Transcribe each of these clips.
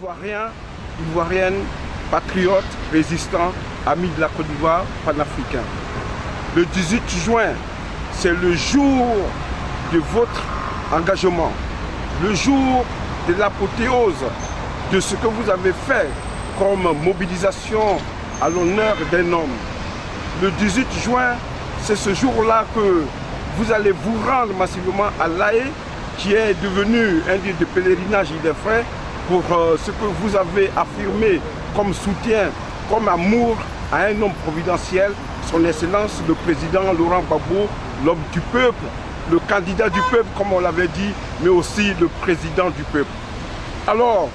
Ivoiriens, Ivoiriennes, patriotes, résistants, amis de la Côte d'Ivoire, panafricains. Le 18 juin, c'est le jour de votre engagement, le jour de l'apothéose de ce que vous avez fait comme mobilisation à l'honneur d'un homme. Le 18 juin, c'est ce jour-là que vous allez vous rendre massivement à La Haye, qui est devenu un lieu de pèlerinage et de frais pour ce que vous avez affirmé comme soutien, comme amour à un homme providentiel, son Excellence le président Laurent Gbagbo, l'homme du peuple, le candidat du peuple comme on l'avait dit, mais aussi le président du peuple. Alors,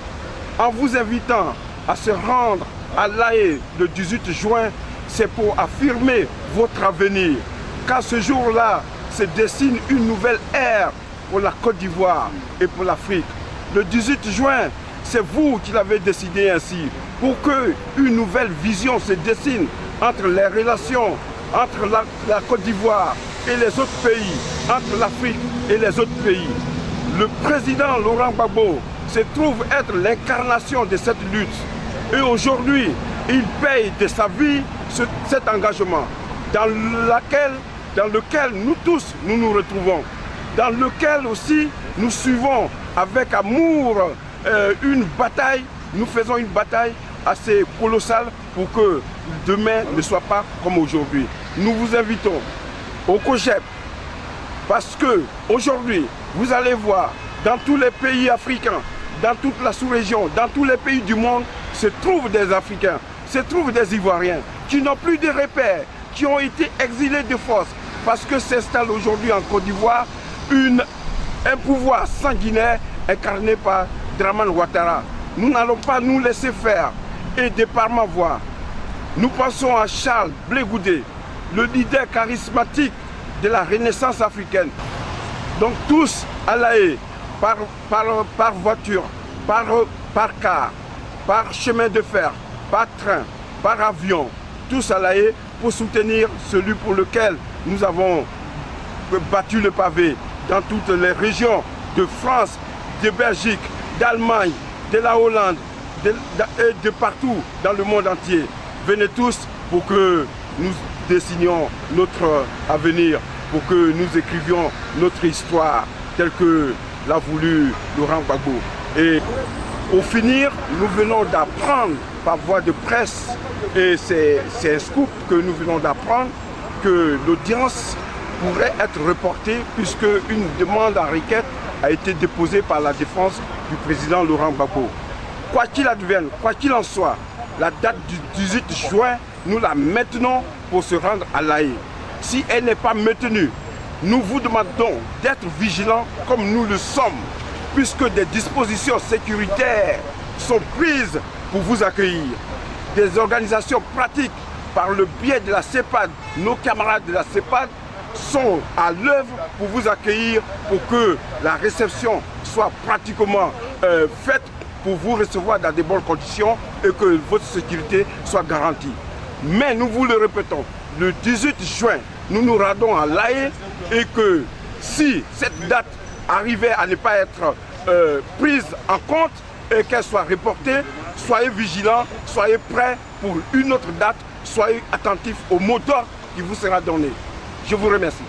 en vous invitant à se rendre à La Haye le 18 juin, c'est pour affirmer votre avenir. Car ce jour-là se dessine une nouvelle ère pour la Côte d'Ivoire et pour l'Afrique. Le 18 juin, c'est vous qui l'avez décidé ainsi, pour qu'une nouvelle vision se dessine entre les relations entre la Côte d'Ivoire et les autres pays, entre l'Afrique et les autres pays. Le président Laurent Gbagbo se trouve être l'incarnation de cette lutte. Et aujourd'hui, il paye de sa vie cet engagement dans lequel nous tous nous retrouvons, dans lequel aussi nous suivons avec amour une bataille, nous faisons une bataille assez colossale pour que demain ne soit pas comme aujourd'hui. Nous vous invitons au COJEP parce que aujourd'hui, vous allez voir dans tous les pays africains, dans toute la sous-région, dans tous les pays du monde, se trouvent des Africains, se trouvent des Ivoiriens qui n'ont plus de repères, qui ont été exilés de force parce que s'installe aujourd'hui en Côte d'Ivoire un pouvoir sanguinaire incarné par Dramane Ouattara. Nous n'allons pas nous laisser faire. Et de par ma voix, nous pensons à Charles Blé Goudé, le leader charismatique de la Renaissance africaine. Donc tous à La Haye, par voiture, par car, par chemin de fer, par train, par avion, tous à La Haye pour soutenir celui pour lequel nous avons battu le pavé dans toutes les régions de France, de Belgique, d'Allemagne, de la Hollande, de partout dans le monde entier. Venez tous pour que nous dessinions notre avenir, pour que nous écrivions notre histoire telle que l'a voulu Laurent Gbagbo. Et au finir, nous venons d'apprendre par voie de presse, et c'est un scoop que nous venons d'apprendre, que l'audience pourrait être reportée puisque une demande en requête a été déposée par la défense du président Laurent Gbagbo. Quoi qu'il advienne, quoi qu'il en soit, la date du 18 juin, nous la maintenons pour se rendre à La Haye. Si elle n'est pas maintenue, nous vous demandons d'être vigilants comme nous le sommes, puisque des dispositions sécuritaires sont prises pour vous accueillir. Des organisations pratiques par le biais de la CEPAD, nos camarades de la CEPAD sont à l'œuvre pour vous accueillir, pour que la réception soit pratiquement faite pour vous recevoir dans de bonnes conditions et que votre sécurité soit garantie. Mais nous vous le répétons, le 18 juin, nous nous rendons à La Haye et que si cette date arrivait à ne pas être prise en compte et qu'elle soit reportée, soyez vigilants, soyez prêts pour une autre date, soyez attentifs au mot d'ordre qui vous sera donné. Je vous remercie.